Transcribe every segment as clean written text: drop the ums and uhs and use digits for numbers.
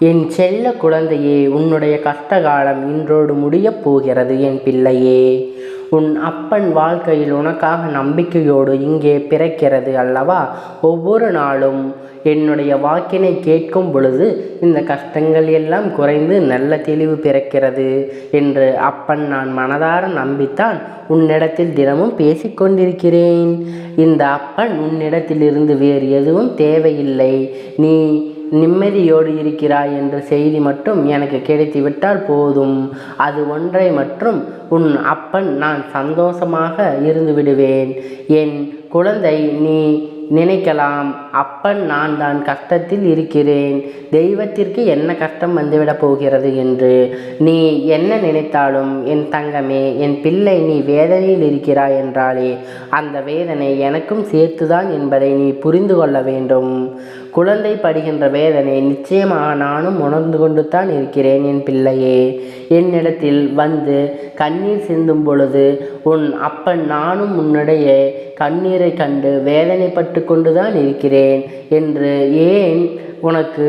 என் செல்ல குழந்தையே, உன்னுடைய கஷ்டகாலம் இன்றோடு முடியப் போகிறது. என் பிள்ளையே, உன் அப்பன் வாழ்க்கையில் உனக்காக நம்பிக்கையோடு இங்கே பிறக்கிறது அல்லவா? ஒவ்வொரு நாளும் என்னுடைய வாக்கினை கேட்கும் பொழுது இந்த கஷ்டங்கள் எல்லாம் குறைந்து நல்ல தெளிவு பிறக்கிறது என்று அப்பன் நான் மனதார நம்பித்தான் உன்னிடத்தில் தினமும் பேசிக்கொண்டிருக்கிறேன். இந்த அப்பன் உன்னிடத்திலிருந்து வேறு எதுவும் தேவையில்லை. நீ நிம்மதியோடு இருக்கிறாய் என்ற செய்தி மட்டும் எனக்கு கிடைத்துவிட்டால் போதும். அது ஒன்றை மற்றும் உன் அப்பன் நான் சந்தோஷமாக இருந்து விடுவேன். என் குழந்தை, நீ நினைக்கலாம், அப்பன் நான் தான் கஷ்டத்தில் இருக்கிறேன், தெய்வத்திற்கு என்ன கஷ்டம் வந்துவிடப் போகிறது என்று. நீ என்ன நினைத்தாலும் என் தங்கமே, என் பிள்ளை, நீ வேதனையில் இருக்கிறாய் என்றாலே அந்த வேதனை எனக்கும் சேர்த்துதான் என்பதை நீ புரிந்து கொள்ள வேண்டும். குழந்தை படுகின்ற வேதனை நிச்சயமாக நானும் உணர்ந்து கொண்டு தான் இருக்கிறேன். என் பிள்ளையே, என்னிடத்தில் வந்து கண்ணீர் சிந்தும் பொழுது உன் அப்பன் நானும் உன்னுடைய கண்ணீரை கண்டு வேதனைப்பட்டு கொண்டுதான் இருக்கிறேன் என்று ஏன் உனக்கு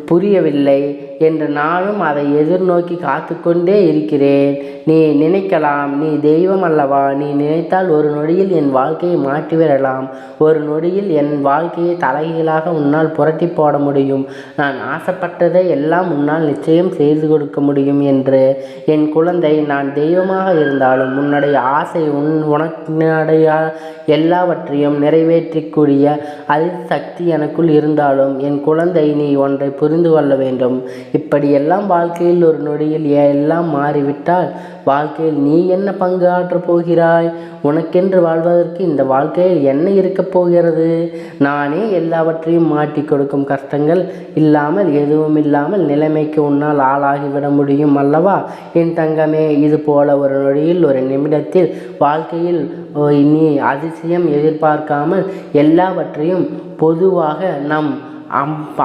புரியவில்லை என்று நானும் அதை எதிர்நோக்கி காத்து கொண்டே இருக்கிறேன். நீ நினைக்கலாம், நீ தெய்வம் அல்லவா, நீ நினைத்தால் ஒரு நொடியில் என் வாழ்க்கையை மாற்றிவிடலாம், ஒரு நொடியில் என் வாழ்க்கையை தலைகீழாக உன்னால் புரட்டி போட முடியும், நான் ஆசைப்பட்டதை எல்லாம் உன்னால் நிச்சயம் செய்து கொடுக்க முடியும் என்று. என் குழந்தை, நான் தெய்வமாக இருந்தாலும் உன்னுடைய ஆசை உனக்குடைய எல்லாவற்றையும் நிறைவேற்றக்கூடிய சக்தி எனக்குள் இருந்தாலும் என் குழந்தை, நீ ஒன்றை புரிந்து கொள்ள வேண்டும். இப்படியெல்லாம் வாழ்க்கையில் ஒரு நொடியில் எல்லாம் மாறிவிட்டால் வாழ்க்கையில் நீ என்ன பங்கு ஆற்றப் போகிறாய்? உனக்கென்று வாழ்வதற்கு இந்த வாழ்க்கையில் என்ன இருக்கப் போகிறது? நானே எல்லாவற்றையும் மாட்டி கொடுக்கும் கஷ்டங்கள் இல்லாமல் எதுவும் இல்லாமல் நிலைமைக்கு உன்னால் ஆளாகிவிட முடியும் அல்லவா? என் தங்கமே, இது போல ஒரு நொடியில் ஒரு நிமிடத்தில் வாழ்க்கையில் நீ அதிசயம் எதிர்பார்க்காமல் எல்லாவற்றையும் பொதுவாக நம்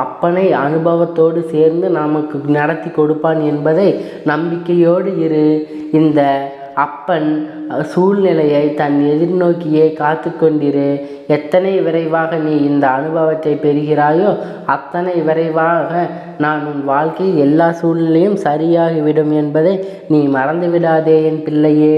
அப்பனை அனுபவத்தோடு சேர்ந்து நமக்கு நடத்தி கொடுப்பான் என்பதை நம்பிக்கையோடு இரு. இந்த அப்பன் சூழ்நிலையை தன் எதிர்நோக்கியே காத்து கொண்டிரு. எத்தனை விரைவாக நீ இந்த அனுபவத்தை பெறுகிறாயோ அத்தனை விரைவாக நான் உன் வாழ்க்கையில் எல்லா சூழ்நிலையும் சரியாகிவிடும் என்பதை நீ மறந்துவிடாதே என் பிள்ளையே.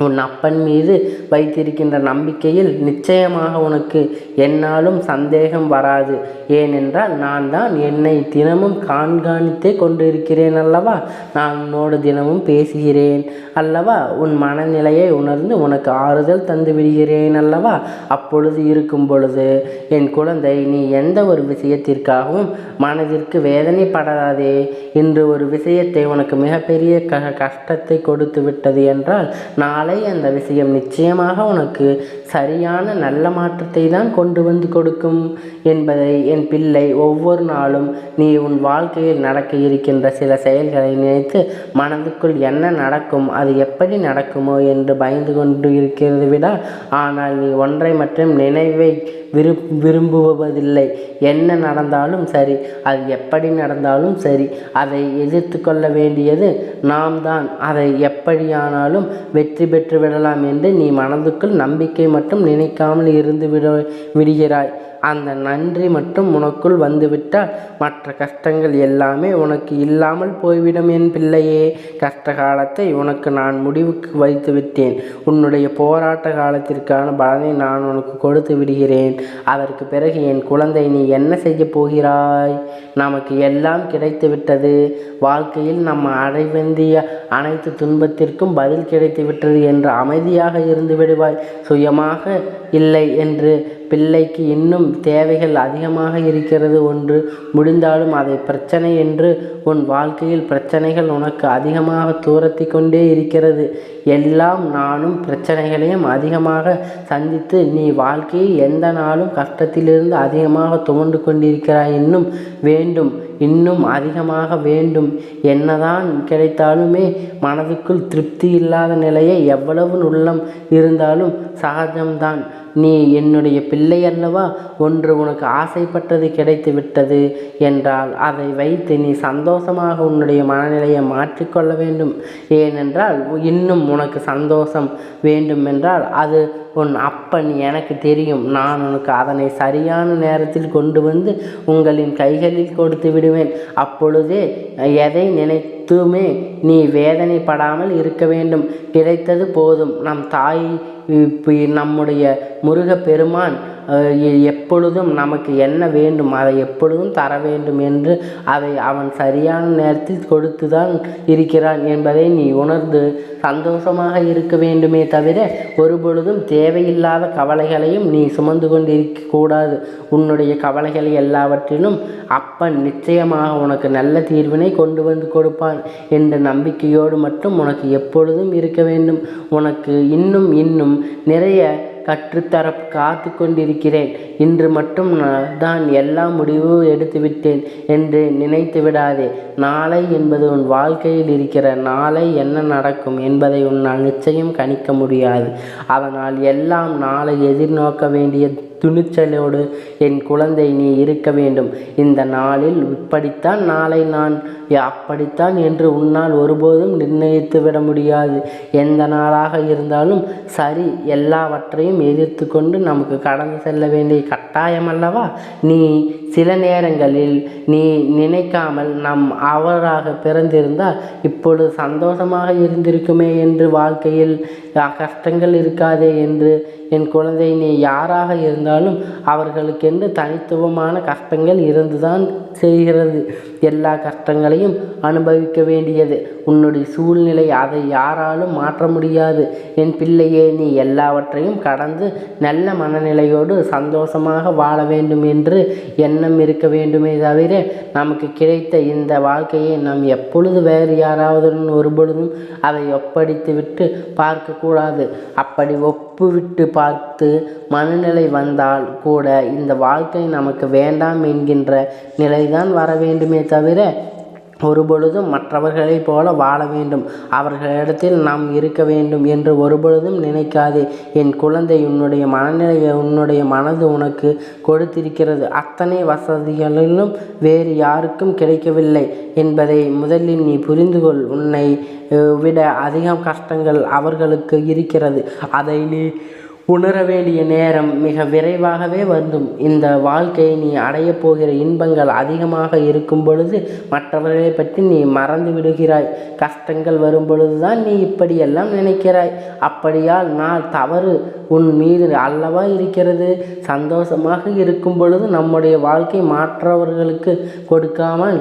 உன் அப்பன் மீது வைத்திருக்கின்ற நம்பிக்கையில் நிச்சயமாக உனக்கு என்னாலும் சந்தேகம் வராது. ஏனென்றால் நான் தான் என்னை தினமும் கண்காணித்தே கொண்டிருக்கிறேன் அல்லவா? நான் உன்னோடு தினமும் பேசுகிறேன் அல்லவா? உன் மனநிலையை உணர்ந்து உனக்கு ஆறுதல் தந்து விடுகிறேன் அல்லவா? அப்பொழுது இருக்கும் பொழுது என் குழந்தை, நீ எந்த ஒரு விஷயத்திற்காகவும் மனதிற்கு வேதனைப்படாதே. இன்று ஒரு விஷயத்தை உனக்கு மிகப்பெரிய கஷ்டத்தை கொடுத்து விட்டது என்றால் நாளை அந்த விஷயம் நிச்சயமாக உனக்கு சரியான நல்ல மாற்றத்தை தான் கொண்டு வந்து கொடுக்கும் என்பதை என் பிள்ளை, ஒவ்வொரு நாளும் நீ உன் வாழ்க்கையில் நடக்க இருக்கின்ற சில செயல்களை நினைத்து மனதுக்குள் என்ன நடக்கும், அது எப்படி நடக்குமோ என்று பயந்து கொண்டு இருக்கிறது விட, ஆனால் நீ ஒன்றை மட்டும் நினைவை விரும்புவதில்லை. என்ன நடந்தாலும் சரி, அது எப்படி நடந்தாலும் சரி, அதை எதிர்த்து கொள்ள வேண்டியது நாம் தான். அதை எப்படியானாலும் வெற்றி பெற்று விடலாம் என்று நீ மனதுக்குள் நம்பிக்கை மட்டும் நினைக்காமல் இருந்து விடுகிறாய். அந்த நன்றி மட்டும் உனக்குள் வந்துவிட்டால் மற்ற கஷ்டங்கள் எல்லாமே உனக்கு இல்லாமல் போய்விடும் என் பிள்ளையே. கஷ்ட காலத்தை உனக்கு நான் முடிவுக்கு வைத்து விட்டேன். உன்னுடைய போராட்ட காலத்திற்கான பலனை நான் உனக்கு கொடுத்து விடுகிறேன். அதற்கு பிறகு என் குழந்தை, நீ என்ன செய்ய போகிறாய்? நமக்கு எல்லாம் கிடைத்து விட்டது. வாழ்க்கையில் நம்ம அடைவேண்டிய அனைத்து துன்பத்திற்கும் பதில் கிடைத்து விட்டது என்று அமைதியாக இருந்து விடுவாய். சுயமாக இல்லை என்று பிள்ளைக்கு இன்னும் தேவைகள் அதிகமாக இருக்கிறது. ஒன்று முடிந்தாலும் அதை பிரச்சனை என்று உன் வாழ்க்கையில் பிரச்சனைகள் உனக்கு அதிகமாக தூரத்தி கொண்டே இருக்கிறது. எல்லாம் நானும் பிரச்சனைகளையும் அதிகமாக சந்தித்து நீ வாழ்க்கையை எந்த நாளும் கஷ்டத்திலிருந்து அதிகமாக துவண்டு கொண்டிருக்கிறாய். இன்னும் வேண்டும், இன்னும் அதிகமாக வேண்டும். என்னதான் கிடைத்தாலுமே மனதுக்குள் திருப்தி இல்லாத நிலையை எவ்வளவு உள்ளம் இருந்தாலும் சகஜம்தான். நீ என்னுடைய பிள்ளை அல்லவா, ஒன்று உனக்கு ஆசைப்பட்டது கிடைத்து விட்டது என்றால் அதை வைத்து நீ சந்தோஷமாக உன்னுடைய மனநிலையை மாற்றிக்கொள்ள வேண்டும். ஏனென்றால் இன்னும் உனக்கு சந்தோஷம் வேண்டுமென்றால் அது உன் அப்பன் எனக்கு தெரியும். நான் உனக்கு அதனை சரியான நேரத்தில் கொண்டு வந்து உங்களின் கைகளில் கொடுத்து விடுவேன். அப்பொழுதே எதை நினைத்துமே நீ வேதனைப்படாமல் இருக்க வேண்டும். கிடைத்தது போதும். நம் தாய் நம்முடைய முருகப்பெருமான் எப்பொழுதும் நமக்கு என்ன வேண்டும் அதை எப்பொழுதும் தர வேண்டும் என்று அதை அவன் சரியான நேரத்தில் கொடுத்து தான் இருக்கிறான் என்பதை நீ உணர்ந்து சந்தோஷமாக இருக்க வேண்டுமே தவிர ஒருபொழுதும் தேவையில்லாத கவலைகளையும் நீ சுமந்து கொண்டிருக்கக்கூடாது. உன்னுடைய கவலைகளை எல்லாவற்றிலும் அப்பன் நிச்சயமாக உனக்கு நல்ல தீர்வினை கொண்டு வந்து கொடுப்பான் என்ற நம்பிக்கையோடு மட்டும் உனக்கு எப்பொழுதும் இருக்க வேண்டும். உனக்கு இன்னும் நிறைய கற்றுத்தர காத்து கொண்டிருக்கிறேன். இன்று மட்டும் தான் எல்லா முடிவும் எடுத்துவிட்டேன் என்று நினைத்து விடாதே. நாளை என்பது உன் வாழ்க்கையில் இருக்கிற நாளை என்ன நடக்கும் என்பதை உன்னால் நிச்சயம் கணிக்க முடியாது. அதனால் எல்லாம் நாளை எதிர்நோக்க வேண்டிய துணிச்சலோடு என் குழந்தை நீ இருக்க வேண்டும். இந்த நாளில் இப்படித்தான் நாளை நான் அப்படித்தான் என்று உன்னால் ஒருபோதும் நிர்ணயித்து விட முடியாது. எந்த நாளாக இருந்தாலும் சரி, எல்லாவற்றையும் எதிர்த்து கொண்டு நமக்கு கடந்து செல்ல வேண்டிய கட்டாயம் அல்லவா. நீ சில நேரங்களில் நீ நினைக்காமல் நம் அவராக பிறந்திருந்தால் இப்பொழுது சந்தோஷமாக இருந்திருக்குமே என்று வாழ்க்கையில் கஷ்டங்கள் இருக்காதே என்று என் குழந்தை நீ யாராக இருந்தாலும் அவர்களுக்கென்று தனித்துவமான கஷ்டங்கள் இருந்துதான் செய்கிறது. எல்லா கஷ்டங்களையும் அனுபவிக்க வேண்டியது உன்னுடைய சூழ்நிலை. அதை யாராலும் மாற்ற முடியாது. என் பிள்ளையே, நீ எல்லாவற்றையும் கடந்து நல்ல மனநிலையோடு சந்தோஷமாக வாழ வேண்டும் என்று எண்ணம் இருக்க வேண்டுமே தவிர நமக்கு கிடைத்த இந்த வாழ்க்கையை நாம் எப்பொழுது வேறு யாராவதுடன் ஒருபொழுதும் அதை ஒப்படைத்து விட்டு பார்க்கக்கூடாது. அப்படி ஒப்புவிட்டு பார்த்து மனநிலை வந்தால் கூட இந்த வாழ்க்கை நமக்கு வேண்டாம் என்கின்ற நிலைதான் வர வேண்டுமே தவிர ஒருபொழுதும் மற்றவர்களைப் போல வாழ வேண்டும், அவர்களிடத்தில் நாம் இருக்க வேண்டும் என்று ஒருபொழுதும் நினைக்காதே. என் குழந்தை, உன்னுடைய மனநிலையை உன்னுடைய மனது உனக்கு கொடுத்திருக்கிறது. அத்தனை வசதிகளிலும் வேறு யாருக்கும் கிடைக்கவில்லை என்பதை முதலில் நீ புரிந்து கொள். உன்னை விட அதிகம் கஷ்டங்கள் அவர்களுக்கு இருக்கிறது. அதை நீ உணர வேண்டிய நேரம் மிக விரைவாகவே வந்தும். இந்த வாழ்க்கையை நீ அடையப் போகிற இன்பங்கள் அதிகமாக இருக்கும் பொழுது மற்றவர்களை பற்றி நீ மறந்து விடுகிறாய். கஷ்டங்கள் வரும் பொழுதுதான் நீ இப்படியெல்லாம் நினைக்கிறாய். அப்படியால் நான் தவறு உன் மீது அல்லவா இருக்கிறது. சந்தோஷமாக இருக்கும் பொழுது நம்முடைய வாழ்க்கை மற்றவர்களுக்கு கொடுக்காமல்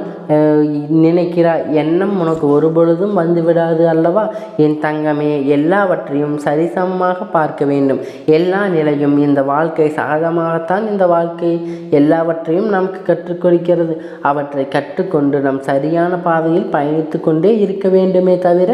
நினைக்கிறாய். எண்ணம் உனக்கு ஒருபொழுதும் வந்துவிடாது அல்லவா. என் தங்கமே, எல்லாவற்றையும் சரிசமமாக பார்க்க வேண்டும். எல்லா நிலையும் இந்த வாழ்க்கை சகஜமாகத்தான். இந்த வாழ்க்கை எல்லாவற்றையும் நமக்கு கற்றுக் கொடுக்கிறது. அவற்றை கற்றுக்கொண்டு நம் சரியான பாதையில் பயணித்து கொண்டே இருக்க வேண்டுமே தவிர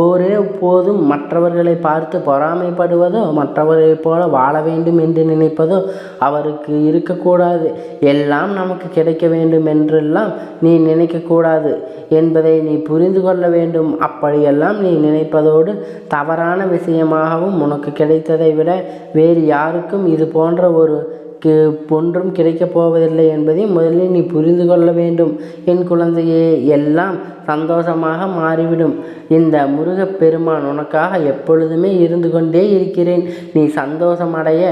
ஒரே போதும் மற்றவர்களை பார்த்து பொறாமைப்படுவதோ மற்றவர்களைப் போல வாழ வேண்டும் என்று நினைப்பதோ அவருக்கு இருக்கக்கூடாது. எல்லாம் நமக்கு கிடைக்க வேண்டும் என்றெல்லாம் நீ நினைக்கக்கூடாது என்பதை நீ புரிந்து கொள்ள வேண்டும். அப்படியெல்லாம் நீ நினைப்பதோடு தவறான விஷயமாகவும் உனக்கு கிடைத்ததை விட வேறு யாருக்கும் இது போன்ற ஒன்றும் கிடைக்கப் போவதில்லை என்பதை முதலில் நீ புரிந்து கொள்ள வேண்டும். என் குழந்தையே, எல்லாம் சந்தோஷமாக மாறிவிடும். இந்த முருகப்பெருமான் உனக்காக எப்பொழுதுமே இருந்து கொண்டே இருக்கிறேன். நீ சந்தோஷமடைய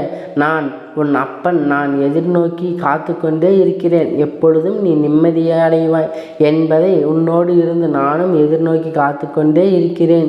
நான் உன் அப்பன். நான் எதிர்நோக்கி காத்து கொண்டே இருக்கிறேன். எப்பொழுதும் நீ நிம்மதியடைவாய் என்பதை உன்னோடு இருந்து நானும் எதிர்நோக்கி காத்து கொண்டே இருக்கிறேன்.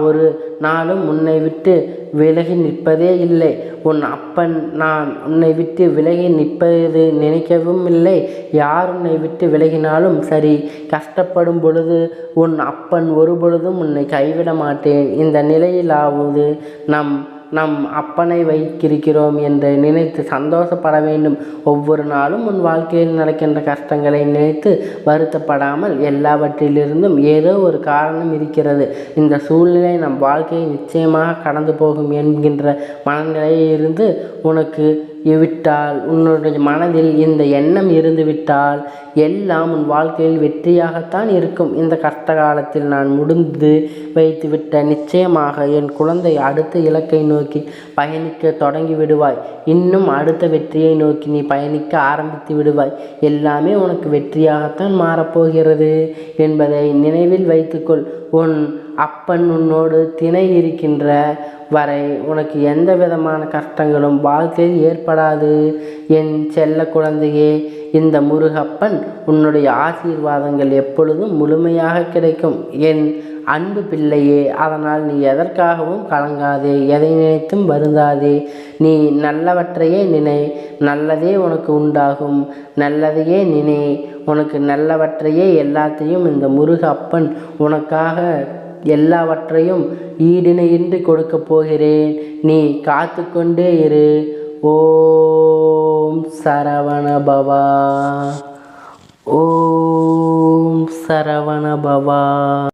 ஒரு நாளும் உன்னை விட்டு விலகி நிற்பதே இல்லை. உன் அப்பன் நான் உன்னை விட்டு விலகி நிற்பது நினைக்கவும் இல்லை. யார் உன்னை விட்டு விலகினாலும் சரி, கஷ்டப்படும் பொழுது உன் அப்பன் ஒருபொழுதும் உன்னை கைவிட மாட்டேன். இந்த நிலையிலாவது நம் அப்பனை வைத்திருக்கிறோம் என்று நினைத்து சந்தோஷப்பட வேண்டும். ஒவ்வொரு நாளும் உன் வாழ்க்கையில் நடக்கின்ற கஷ்டங்களை நினைத்து வருத்தப்படாமல் எல்லாவற்றிலிருந்தும் ஏதோ ஒரு காரணம் இருக்கிறது. இந்த சூழ்நிலை நம் வாழ்க்கையை நிச்சயமாக கடந்து போகும் என்கின்ற மனநிலையிலிருந்து உனக்கு விட்டால், உன்னுடைய மனதில் இந்த எண்ணம் இருந்துவிட்டால் எல்லாம் உன் வாழ்க்கையில் வெற்றியாகத்தான் இருக்கும். இந்த கஷ்ட காலத்தில் நான் முடிந்து வைத்துவிட்ட நிச்சயமாக என் குழந்தை அடுத்த இலக்கை நோக்கி பயணிக்க தொடங்கி விடுவாய். இன்னும் அடுத்த வெற்றியை நோக்கி நீ பயணிக்க ஆரம்பித்து விடுவாய். எல்லாமே உனக்கு வெற்றியாகத்தான் மாறப்போகிறது என்பதை நினைவில் வைத்துக்கொள். உன் அப்பன் உன்னோடு துணை இருக்கின்ற வரை உனக்கு எந்த விதமான கஷ்டங்களும் வாழ்க்கையில் ஏற்படாது. என் செல்ல குழந்தையே, இந்த முருகப்பன் உன்னுடைய ஆசீர்வாதங்கள் எப்பொழுதும் முழுமையாக கிடைக்கும். என் அன்பு பிள்ளையே, அதனால் நீ எதற்காகவும் கலங்காதே, எதை நினைத்தும் வருந்தாதே. நீ நல்லவற்றையே நினை, நல்லதே உனக்கு உண்டாகும். நல்லதையே நினை, உனக்கு நல்லவற்றையே எல்லாத்தையும் இந்த முருகப்பன் உனக்காக எல்லாவற்றையும் ஈடிணையின்றி கொடுக்கப் போகிறேன். நீ காத்து கொண்டே இரு. ஓம் சரவண பவா. ஓம் சரவண பவா.